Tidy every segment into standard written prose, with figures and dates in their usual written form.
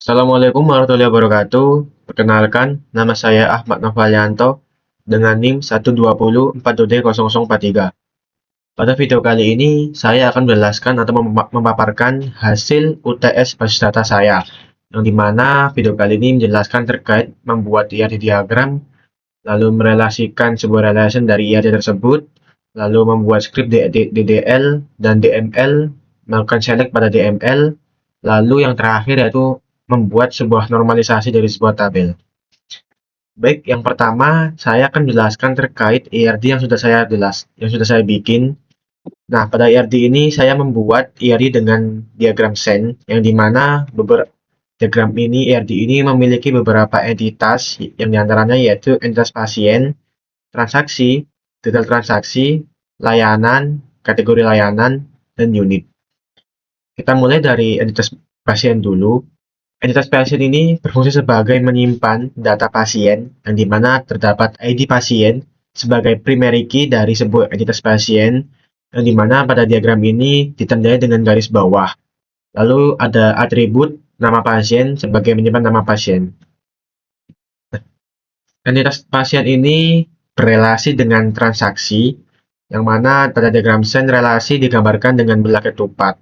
Assalamualaikum warahmatullahi wabarakatuh. Perkenalkan, nama saya Ahmad Nofalianto dengan NIM 12040D0043. Pada video kali ini, saya akan menjelaskan atau memaparkan hasil UTS basis data saya, yang dimana video kali ini menjelaskan terkait membuat IRD diagram, lalu merelasikan sebuah relation dari IRD tersebut, lalu membuat script DDL dan DML, melakukan select pada DML, lalu yang terakhir yaitu membuat sebuah normalisasi dari sebuah tabel. Baik, yang pertama saya akan jelaskan terkait IRD yang sudah saya bikin. Nah, pada IRD ini saya membuat IRD dengan diagram Sen, yang dimana diagram ini IRD ini memiliki beberapa entitas, yang diantaranya yaitu entitas pasien, transaksi, detail transaksi, layanan, kategori layanan, dan unit. Kita mulai dari entitas pasien dulu. Entitas pasien ini berfungsi sebagai menyimpan data pasien, yang dimana terdapat ID pasien sebagai primary key dari sebuah entitas pasien, yang dimana pada diagram ini ditandai dengan garis bawah. Lalu ada atribut nama pasien sebagai menyimpan nama pasien. Entitas pasien ini berelasi dengan transaksi, yang mana pada diagram Sen relasi digambarkan dengan belah ketupat,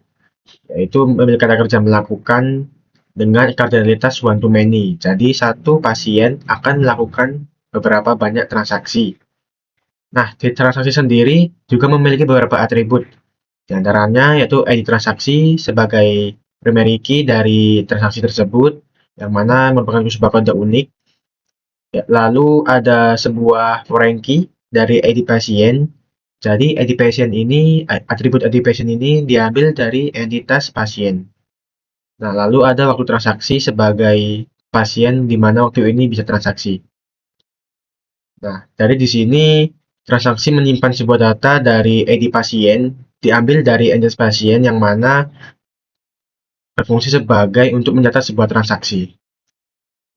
yaitu memiliki kata kerja melakukan dengan kardinalitas one to many. Jadi satu pasien akan melakukan beberapa banyak transaksi. Nah, di transaksi sendiri juga memiliki beberapa atribut. Di antaranya yaitu ID transaksi sebagai primary key dari transaksi tersebut, yang mana merupakan sebuah kode unik. Ya, lalu ada sebuah foreign key dari ID pasien. Jadi ID pasien ini, atribut ID pasien ini diambil dari entitas pasien. Nah, lalu ada waktu transaksi sebagai pasien di mana waktu ini bisa transaksi. Nah, dari di sini transaksi menyimpan sebuah data dari ID pasien diambil dari entitas pasien, yang mana berfungsi sebagai untuk mencatat sebuah transaksi.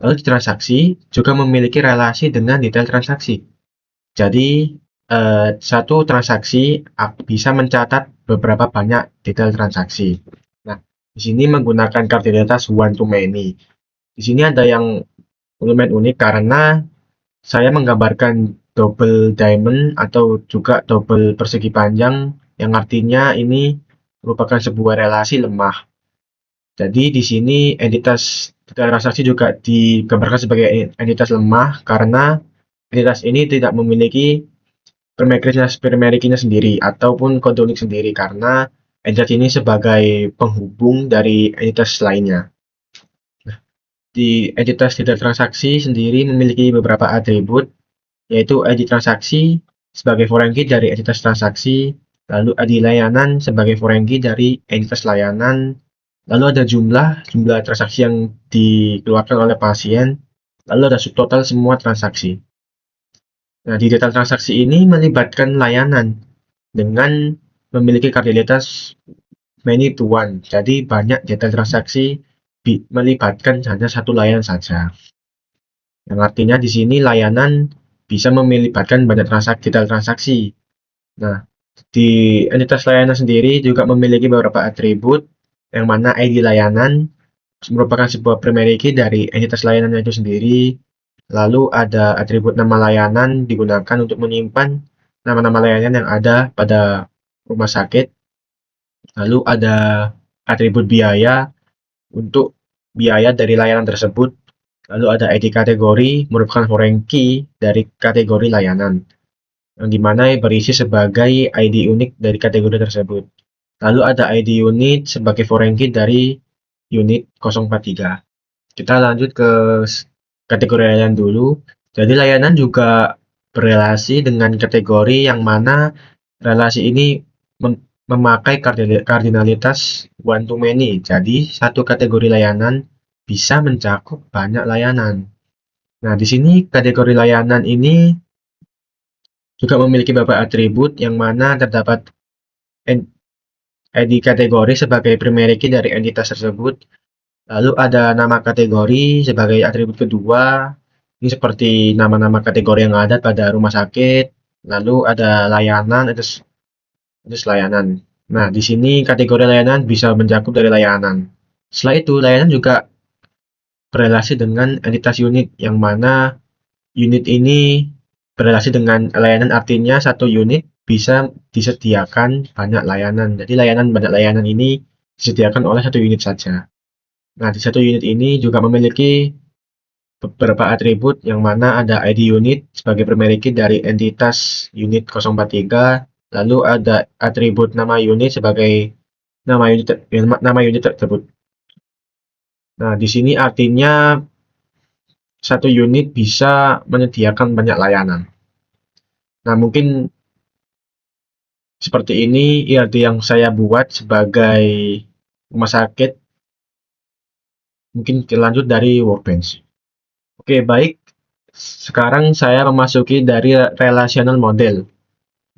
Lalu di transaksi juga memiliki relasi dengan detail transaksi. Jadi satu transaksi bisa mencatat beberapa banyak detail transaksi. Nah, di sini menggunakan kardinalitas one to many. Di sini ada yang lumayan unik karena saya menggambarkan double diamond atau juga double persegi panjang, yang artinya ini merupakan sebuah relasi lemah. Jadi di sini entitas detail transaksi juga digambarkan sebagai entitas lemah karena entitas ini tidak memiliki primary key-nya sendiri ataupun kode unik sendiri, karena entitas ini sebagai penghubung dari entitas lainnya. Di entitas detail transaksi sendiri memiliki beberapa atribut, yaitu ID transaksi sebagai foreign key dari entitas transaksi, lalu ID layanan sebagai foreign key dari entitas layanan, lalu ada jumlah transaksi yang dikeluarkan oleh pasien, lalu ada subtotal semua transaksi. Nah, di detail transaksi ini melibatkan layanan dengan memiliki kardinalitas many to one. Jadi banyak detail transaksi melibatkan hanya satu layanan saja. Yang artinya di sini layanan bisa melibatkan banyak detail transaksi. Nah, di entitas layanan sendiri juga memiliki beberapa atribut, yang mana ID layanan merupakan sebuah primary key dari entitas layanan itu sendiri. Lalu ada atribut nama layanan digunakan untuk menyimpan nama-nama layanan yang ada pada rumah sakit. Lalu ada atribut biaya untuk biaya dari layanan tersebut. Lalu ada ID kategori merupakan foreign key dari kategori layanan, yang dimana berisi sebagai ID unik dari kategori tersebut. Lalu ada ID unit sebagai foreign key dari unit 043. Kita lanjut ke kategori layanan dulu. Jadi layanan juga berelasi dengan kategori, yang mana relasi ini memakai kardinalitas one to many. Jadi satu kategori layanan bisa mencakup banyak layanan. Nah, di sini kategori layanan ini juga memiliki beberapa atribut, yang mana terdapat ID kategori sebagai primary key dari entitas tersebut. Lalu ada nama kategori sebagai atribut kedua. Ini seperti nama-nama kategori yang ada pada rumah sakit. Lalu ada layanan, itu layanan. Nah, di sini kategori layanan bisa mencakup dari layanan. Setelah itu, layanan juga berelasi dengan entitas unit, yang mana unit ini berelasi dengan layanan, artinya satu unit bisa disediakan banyak layanan. Jadi banyak layanan ini disediakan oleh satu unit saja. Nah, di satu unit ini juga memiliki beberapa atribut, yang mana ada ID unit sebagai primary key dari entitas unit 043, lalu ada atribut nama unit sebagai nama unit tersebut. Nah, di sini artinya satu unit bisa menyediakan banyak layanan. Nah, mungkin seperti ini IRD yang saya buat sebagai rumah sakit. Mungkin lanjut dari Workbench. Oke, baik. Sekarang saya memasuki dari relational model.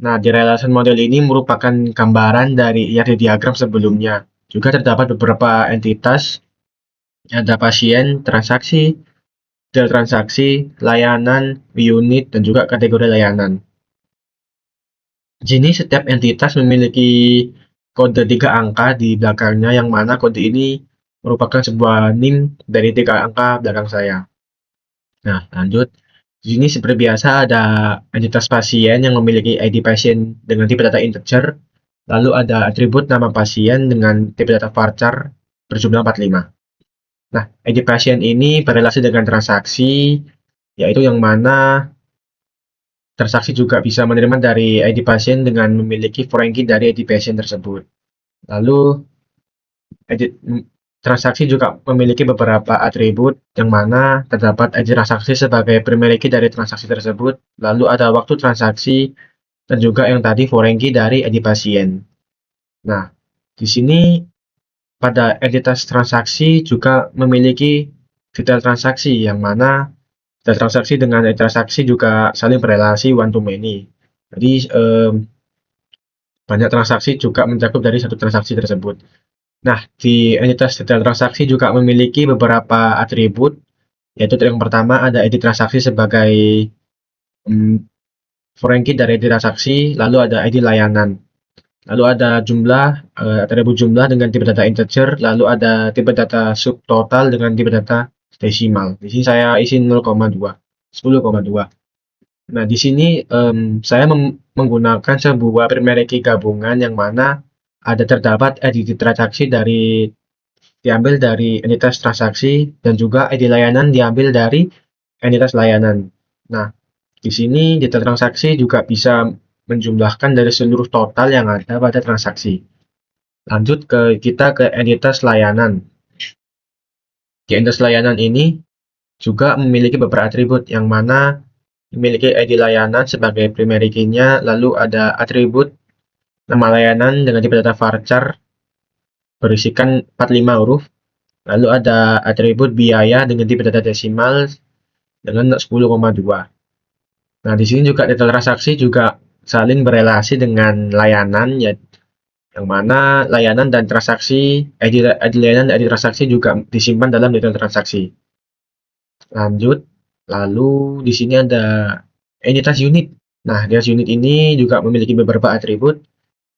Nah, di relational model ini merupakan gambaran dari IRD diagram sebelumnya. Juga terdapat beberapa entitas, ada pasien, transaksi, detail transaksi, layanan, unit, dan juga kategori layanan. Di sini setiap entitas memiliki kode 3 angka di belakangnya, yang mana kode ini merupakan sebuah NIM dari 3 angka belakang saya. Nah, lanjut. Di sini seperti biasa ada entitas pasien yang memiliki ID pasien dengan tipe data integer, lalu ada atribut nama pasien dengan tipe data varchar berjumlah 45. Nah, ID pasien ini berrelasi dengan transaksi, yaitu yang mana transaksi juga bisa menerima dari ID pasien dengan memiliki foreign key dari ID pasien tersebut. Lalu, transaksi juga memiliki beberapa atribut, yang mana terdapat ID transaksi sebagai primary key dari transaksi tersebut, lalu ada waktu transaksi, dan juga yang tadi foreign key dari ID pasien. Nah, di sini pada entitas transaksi juga memiliki detail transaksi, yang mana detail transaksi dengan ID transaksi juga saling berrelasi one to many. Jadi, banyak transaksi juga mencakup dari satu transaksi tersebut. Nah, di entitas detail transaksi juga memiliki beberapa atribut, yaitu yang pertama ada ID transaksi sebagai foreign key dari ID transaksi, lalu ada ID layanan, lalu ada jumlah, atribut jumlah dengan tipe data integer, lalu ada tipe data subtotal dengan tipe data desimal. Di sini saya isi 0,2, 10,2. Nah, di sini saya menggunakan sebuah primary key gabungan, yang mana terdapat ID transaksi diambil dari entitas transaksi, dan juga ID layanan diambil dari entitas layanan. Nah, di sini data transaksi juga bisa menjumlahkan dari seluruh total yang ada pada transaksi. Lanjut kita ke entitas layanan. Di entitas layanan ini juga memiliki beberapa atribut, yang mana memiliki ID layanan sebagai primary key-nya, lalu ada atribut nama layanan dengan tipe data varchar berisikan 45 huruf, lalu ada atribut biaya dengan tipe data desimal dengan 10,2. Nah, di sini juga detail transaksi juga saling berelasi dengan layanan, ya, yang mana layanan dan transaksi, ID layanan dan ID transaksi juga disimpan dalam detail transaksi. Lanjut, lalu di sini ada entitas unit. Nah, entitas unit ini juga memiliki beberapa atribut,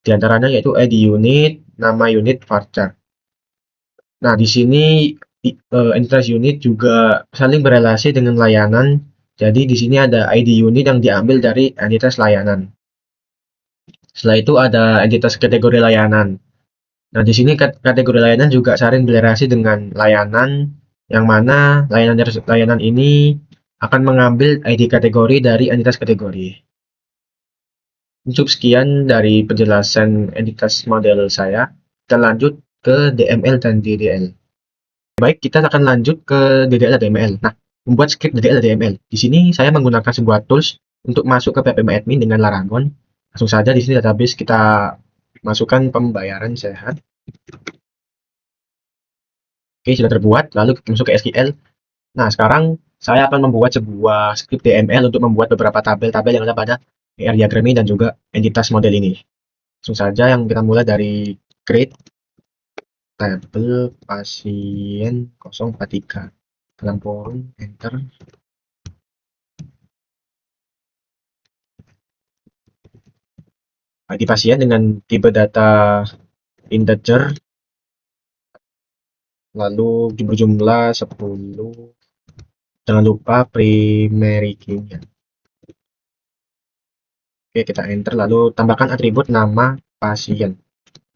diantaranya yaitu ID unit, nama unit, varchar. Nah, di sini entitas unit juga saling berelasi dengan layanan. Jadi di sini ada ID unit yang diambil dari entitas layanan. Setelah itu ada entitas kategori layanan. Nah, di sini kategori layanan juga saling berelasi dengan layanan, yang mana layanan ini akan mengambil ID kategori dari entitas kategori. Cukup sekian dari penjelasan entitas model saya. Kita lanjut ke DML dan DDL. Baik, kita akan lanjut ke DDL dan DML. Nah, membuat script DDL dan DML. Di sini saya menggunakan sebuah tools untuk masuk ke ppmadmin dengan Laragon. Langsung saja di sini database kita masukkan pembayaran sehat. Oke, sudah terbuat. Lalu kita masuk ke SQL. Nah, sekarang saya akan membuat sebuah script DML untuk membuat beberapa tabel-tabel yang ada pada ER diagram ini dan juga entitas model ini. Langsung saja yang kita mulai dari create tabel pasien 043 dalam forum, enter. ID pasien dengan tipe data integer, lalu berjumlah 10. Jangan lupa primary key-nya. Oke, kita enter, lalu tambahkan atribut nama pasien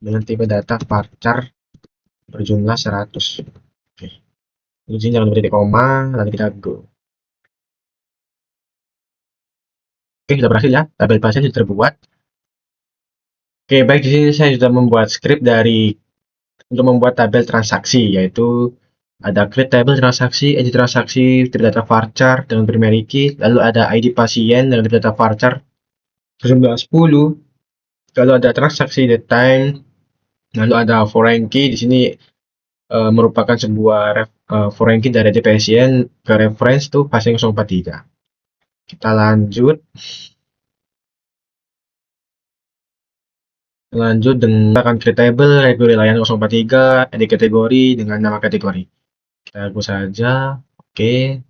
dengan tipe data varchar berjumlah 100. Oke. Di sini jangan lupa titik koma, lalu kita go. Oke, sudah berhasil ya. Tabel pasien sudah terbuat. Oke, baik, di sini saya sudah membuat script untuk membuat tabel transaksi, yaitu ada create table transaksi, edit transaksi, tipe data varchar dengan primary key, lalu ada ID pasien dengan tipe data varchar berjumlah 10, lalu ada transaksi date time, lalu ada foreign key. Di sini merupakan sebuah foreign key dari pasien ke reference tuh pasien 043. Kita lanjut dengan akan create table kategori layanan 043, edit kategori dengan nama kategori. Kita go saja. Oke.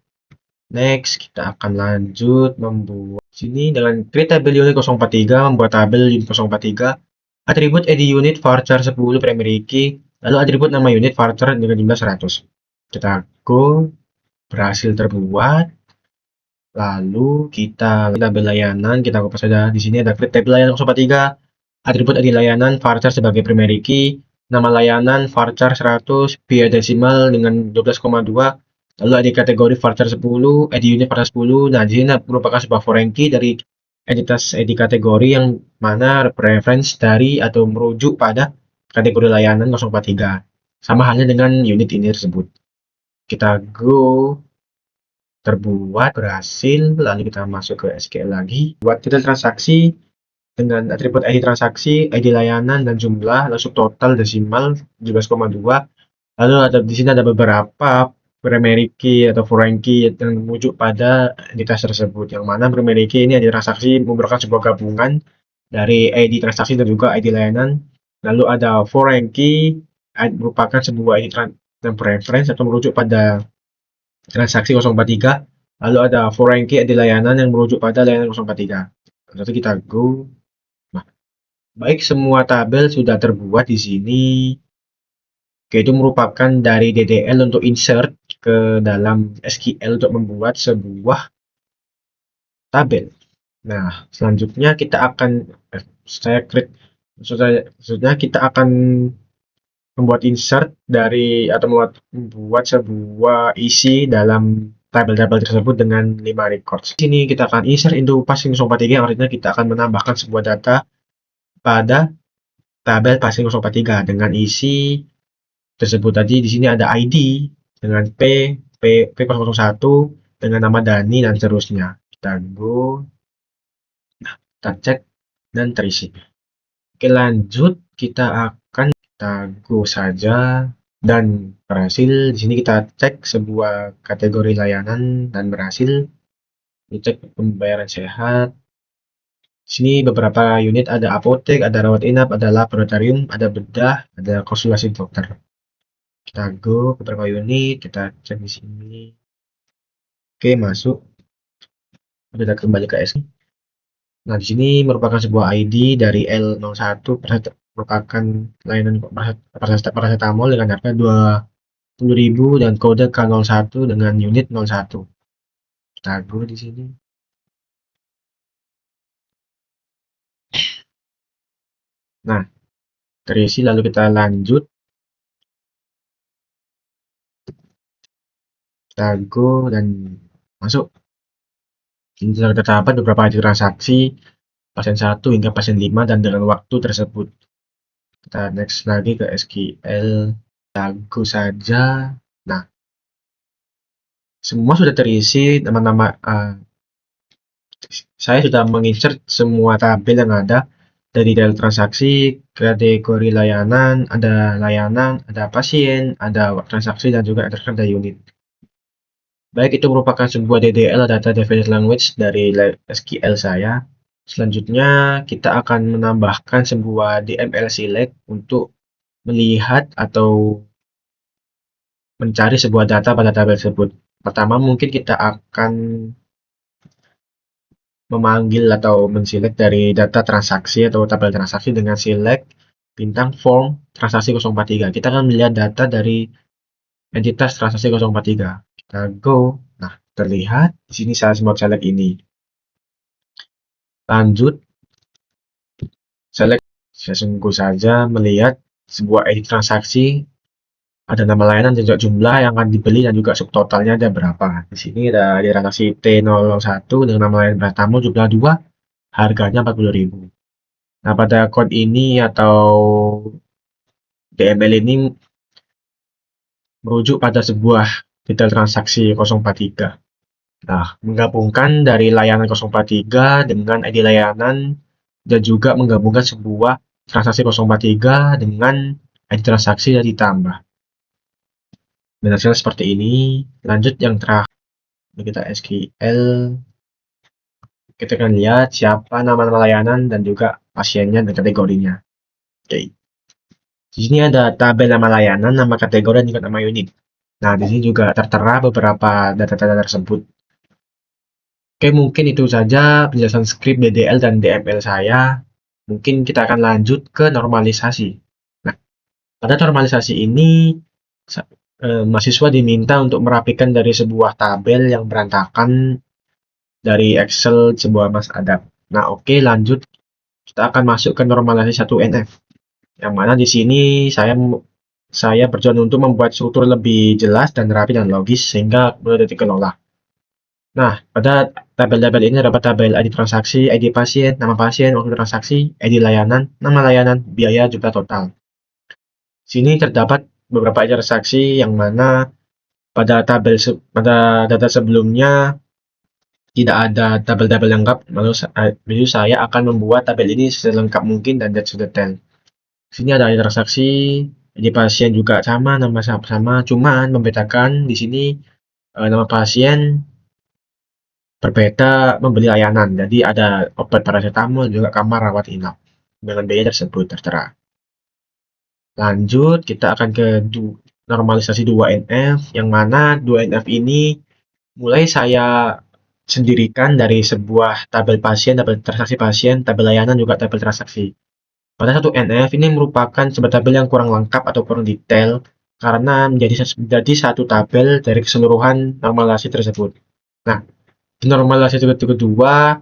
Next, kita akan lanjut membuat sini dengan create table unit 043, membuat tabel unit 043, atribut id unit varchar 10 primary key, lalu atribut nama unit varchar dengan jumlah 100. Kita go, berhasil terbuat. Lalu kita tabel layanan, kita copy saja. Di sini ada create table layanan 043, atribut id layanan varchar sebagai primary key, nama layanan varchar 100, biaya desimal dengan 12,2, lalu ada kategori varchar 10, id unit varchar 10. Nah, di sini merupakan sebuah foreign key dari entitas id kategori yang mana reference dari atau merujuk pada kategori layanan 043. Sama halnya dengan unit ini tersebut. Kita go, terbuat, berhasil, lalu kita masuk ke SQL lagi, buat detail transaksi dengan atribut ID transaksi, ID layanan, dan jumlah, lalu subtotal desimal 17,2. Lalu di sini ada beberapa primary key atau foreign key yang merujuk pada entitas tersebut, yang mana primary key ini ID transaksi merupakan sebuah gabungan dari ID transaksi dan juga ID layanan. Lalu ada foreign key merupakan sebuah ID dan preference atau merujuk pada transaksi 043. Lalu ada foreign key ID layanan yang merujuk pada layanan 043. Lalu kita go. Nah, baik, semua tabel sudah terbuat di sini. Oke, itu merupakan dari DDL untuk insert ke dalam SQL untuk membuat sebuah tabel. Nah, selanjutnya kita akan maksudnya kita akan membuat insert dari atau membuat sebuah isi dalam tabel-tabel tersebut dengan 5 records. Di sini kita akan insert into passing 043, artinya kita akan menambahkan sebuah data pada tabel passing 043 dengan isi tersebut. Tadi di sini ada ID dengan P001 dengan nama Dani dan seterusnya. Kita go. Nah, kita cek dan terisi. Oke, lanjut kita go saja dan berhasil. Di sini kita cek sebuah kategori layanan dan berhasil. Dicek pembayaran sehat. Di sini beberapa unit, ada apotek, ada rawat inap, ada laboratorium, ada bedah, ada konsultasi dokter. Kita go ke beberapa unit, kita cek di sini. Oke, masuk. Kita kembali ke S. Nah, di sini merupakan sebuah ID dari L01, merupakan layanan paracetamol dengan harga 20.000 dan kode K01 dengan unit 01. Kita go di sini. Nah, terisi, lalu kita lanjut. Kita go dan masuk. Ini sudah terdapat beberapa ID transaksi pasien 1 hingga pasien 5 dan dengan waktu tersebut. Kita next lagi ke SQL, kita go saja. Nah, semua sudah terisi, nama-nama saya sudah menginsert semua tabel yang ada dari detail transaksi, kategori layanan, ada pasien, ada transaksi, dan juga ada unit. Baik, itu merupakan sebuah DDL, data definite language, dari SQL saya. Selanjutnya kita akan menambahkan sebuah DML select untuk melihat atau mencari sebuah data pada tabel tersebut. Pertama, mungkin kita akan memanggil atau menselect dari data transaksi atau tabel transaksi dengan select bintang form transaksi 043. Kita akan melihat data dari entitas transaksi 043. Kita go. Nah, terlihat di sini saya semua select ini. Lanjut, select. Saya tunggu saja melihat sebuah edit transaksi, ada nama layanan dan juga jumlah yang akan dibeli dan juga subtotalnya ada berapa. Di sini ada di transaksi T001 dengan nama layanan Pratamo jumlah 2, harganya 40.000. Nah, pada code ini atau DML ini merujuk pada sebuah detail transaksi 043. Nah, menggabungkan dari layanan 043 dengan ID layanan dan juga menggabungkan sebuah transaksi 043 dengan ID transaksi yang ditambah. Dan hasilnya seperti ini. Lanjut yang terakhir, kita SQL. Kita akan lihat siapa nama-nama layanan dan juga pasiennya dan kategorinya. Oke. Di sini ada tabel nama layanan, nama kategori, dan juga nama unit. Nah, di sini juga tertera beberapa data-data tersebut. Oke, mungkin itu saja penjelasan script DDL dan DML saya. Mungkin kita akan lanjut ke normalisasi. Nah, pada normalisasi ini, mahasiswa diminta untuk merapikan dari sebuah tabel yang berantakan dari Excel sebuah Mas Adap. Nah, oke, lanjut. Kita akan masuk ke normalisasi 1NF. Yang mana di sini saya berjuang untuk membuat struktur lebih jelas dan rapi dan logis sehingga mudah dikelola. Nah, pada tabel-tabel ini terdapat tabel ID transaksi, ID pasien, nama pasien, waktu transaksi, ID layanan, nama layanan, biaya, jumlah total. Sini terdapat beberapa ID transaksi yang mana pada data sebelumnya tidak ada tabel-tabel lengkap, lalu saya akan membuat tabel ini selengkap mungkin dan sedetail. Sini ada ID transaksi, ID pasien juga sama, nama sama, cuman membedakan di sini nama pasien berbeda membeli layanan. Jadi ada obat paracetamol juga kamar rawat inap dengan biaya tersebut tertera. Lanjut, kita akan ke normalisasi 2NF, yang mana 2NF ini mulai saya sendirikan dari sebuah tabel pasien, tabel transaksi pasien, tabel layanan, juga tabel transaksi. Pada 1NF ini merupakan sebuah tabel yang kurang lengkap atau kurang detail karena menjadi satu tabel dari keseluruhan normalisasi tersebut. Nah, di normalisasi kedua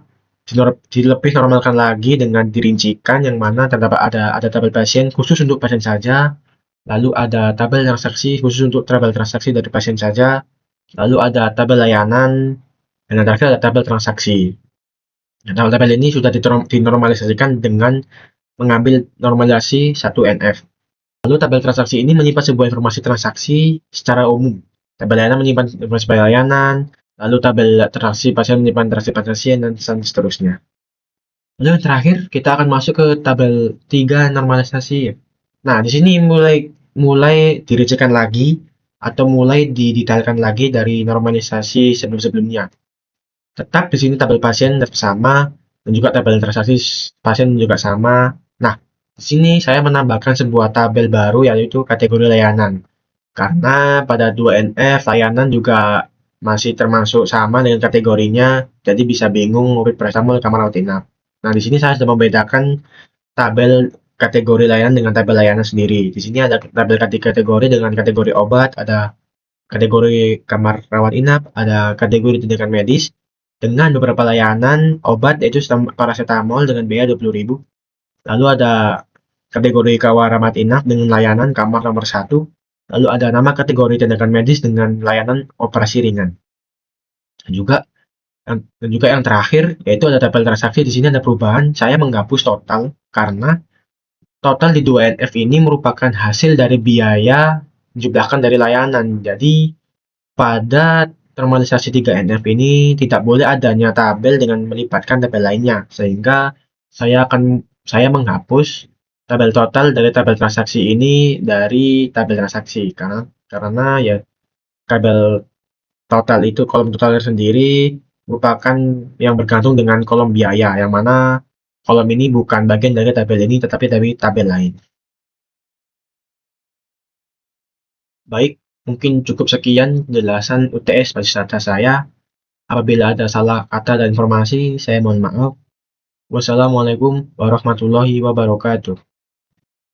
dilebih normalkan lagi dengan dirincikan, yang mana terdapat ada tabel pasien khusus untuk pasien saja, lalu ada tabel transaksi khusus untuk tabel transaksi dari pasien saja, lalu ada tabel layanan, dan yang terakhir ada tabel transaksi. Nah, tabel ini sudah dinormalisasikan dengan mengambil normalisasi 1NF. Lalu tabel transaksi ini menyimpan sebuah informasi transaksi secara umum. Tabel layanan menyimpan informasi layanan, lalu tabel transaksi pasien menyimpan transaksi pasien, dan seterusnya. Lalu yang terakhir, kita akan masuk ke tabel 3 normalisasi. Nah, di sini mulai dirincikan lagi atau mulai didetailkan lagi dari normalisasi sebelum-sebelumnya. Tetap di sini tabel pasien tetap sama dan juga tabel transaksi pasien juga sama. Nah, di sini saya menambahkan sebuah tabel baru yaitu kategori layanan. Karena pada 2NF layanan juga masih termasuk sama dengan kategorinya, jadi bisa bingung obat paracetamol kamar rawat inap. Nah, di sini saya sudah membedakan tabel kategori layanan dengan tabel layanan sendiri. Di sini ada tabel kategori dengan kategori obat, ada kategori kamar rawat inap, ada kategori tindakan medis dengan beberapa layanan obat yaitu paracetamol dengan biaya 20.000. Lalu ada kategori kamar rawat inap dengan layanan kamar nomor 1. Lalu ada nama kategori tindakan medis dengan layanan operasi ringan. Dan juga yang terakhir yaitu ada tabel transaksi. Di sini ada perubahan. Saya menghapus total karena total di 2NF ini merupakan hasil dari biaya dijumlahkan dari layanan. Jadi pada normalisasi 3NF ini tidak boleh adanya tabel dengan melibatkan tabel lainnya, sehingga saya menghapus tabel total dari tabel transaksi ini dari tabel transaksi karena ya tabel total itu kolom total sendiri merupakan yang bergantung dengan kolom biaya, yang mana kolom ini bukan bagian dari tabel ini tetapi dari tabel lain. Baik, mungkin cukup sekian penjelasan UTS pariwisata saya. Apabila ada salah kata dan informasi, saya mohon maaf. Wassalamualaikum warahmatullahi wabarakatuh.